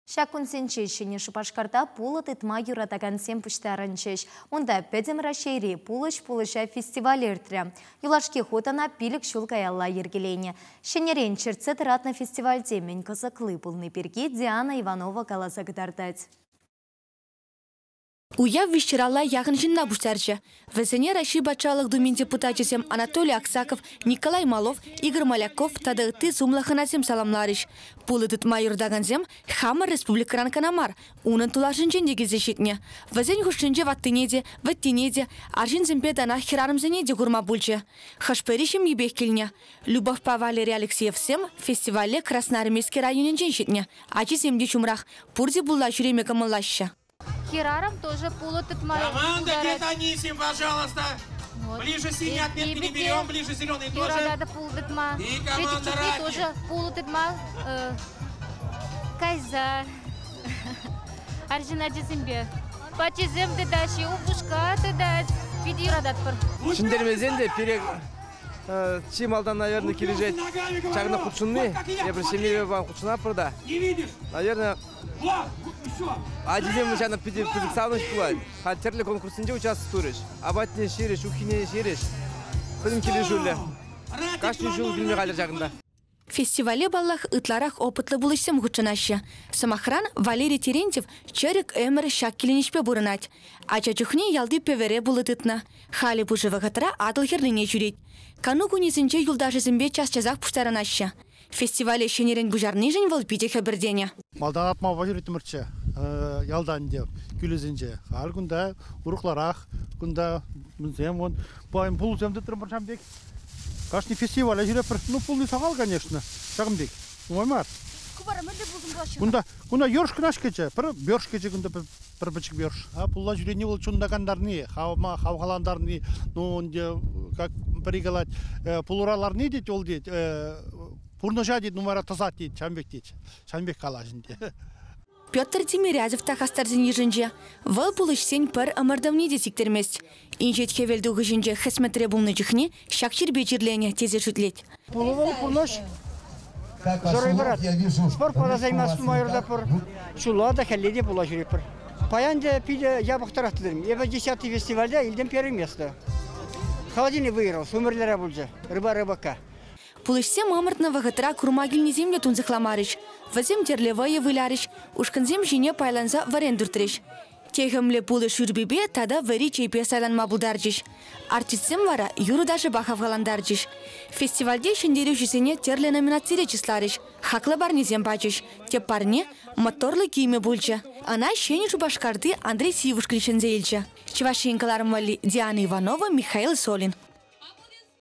Шакунсенчеш шене Шупашкарта пулы тытма юратаган сем пуштарынчеш. Онда пәдем рашейре пулыш-пулыша фестиваль эртірі. Юлашки хотана пилік шулкаялла ергелене. Шенерен черце тыратна фестивальде мен кызыклы пулны перге Диана Иванова каласа гытартать. Уяв вещерала яғын жинна бұштарчы. Вәзіне Раши Бачалық думен депутатчесем Анатолий Аксаков, Николай Малов, Игорь Маляков тадығыты зумлахынасем саламларыш. Пулы тұтма юрдаганзем Хамар республикаран канамар. Унын тулашын жендеге зешетне. Вәзен хұшынже ваттынеде, ваттинеде, аржин земпе дана хирарымзенеде гурма бұлчы. Хашперишем ебех келне. Любовь па Валерий Алексеевсем фестивале Красноармейский районен женшетне. Ачи земде чумрах. Пурди булла жүреме камыллашы. Хираром тоже полотет мою. Команда Гетанисим, пожалуйста. Вот. Ближе синий отметки не берем, ближе зеленый тоже. Хирада полотет ма. И команда Раки. Тоже полотет ма. Кайза. Аржина Джизимбе. Пачизем ты дашь, убушка ты дашь. Видео радат пар. Шиндермезенде перек чималдан, наверное, килежет. Чагна худшунны. Я пришли вам худшуна прода. Наверное. Адизем жана педиксауныш булай. Хатерлі конкурсынде участвуешь. Абатне шереш, ухине шереш. Кызым келешулі. Кашны жыл білме қалыр жағында. Фестивале баллах ытларах опытлы булышсем худшынашы. Самохран Валерий Терентьев чарик эмір шак келенешпе бұрынат. Ача чухне ялды певере булытытна. Хали пушывы ғатыра адыл херлине жүрет. Кану күнесінче юлдашы зімбе час-чазақ пұштаранашы. Фестивале шенерен бұжарны жын валпиде хабірдене. Малдан атма бажыретіміртші, ялдан деп, күлізінже. Ал күнда ұрықларақ, күнда мүнзем, байым пұл земді тұрмыршам бек. Кашны фестивале жүрепір, пұлны сағал, конечно, шағым бек. Умаймар. Күнда ерш күнаш кече, бөрш кече күнда бір бічік бөрш. Пұлла жүрені ол чундағандарны, хавғаландарны, как пригалать, пұлураларны дейт, ол дейт, Пурножа дейді, numara тазат дейді, Шамбек дейді. Шамбек қалажынде. Петр Тимирязев тақастарзын ежінже. Вал бұлышсен пар амардамне десектермест. Инжет хевелді ғыжынже хесметре бұлны жүхне шақшыр бечерлене тезе жүтлет. Пулывал пурнош. Зорой барат. Спор пара займасын майырда пыр. Шула да хәлледе бұла жүре пыр. Паянде пиде ябықтырақтыдырым. Еба 10-й фестивальде елден первое место. Холодильник выиграл, сумерлера бұлжа. Рыба-рыбака. Пулышсе мамыртна вағытыра күрмагілні земле тунзықламарыш. Вазем терлевайы выларыш, ушканзем жіне пайланза варендуртырыш. Техімлі пулыш үрбебе тада вари чейпе сайланма бұлдаржыш. Артистсем вара юру даже бахавғаландаржыш. Фестивальде шендері жүзіне терлі номинацире числарыш. Хақлы барнезем бачыш. Те парне моторлы киме бұлчы. Ана шені Шупашкарды Андрей Сивушкришен зейлчі. Чевашинкаларым вали Диана Иванова, Михаил Солин.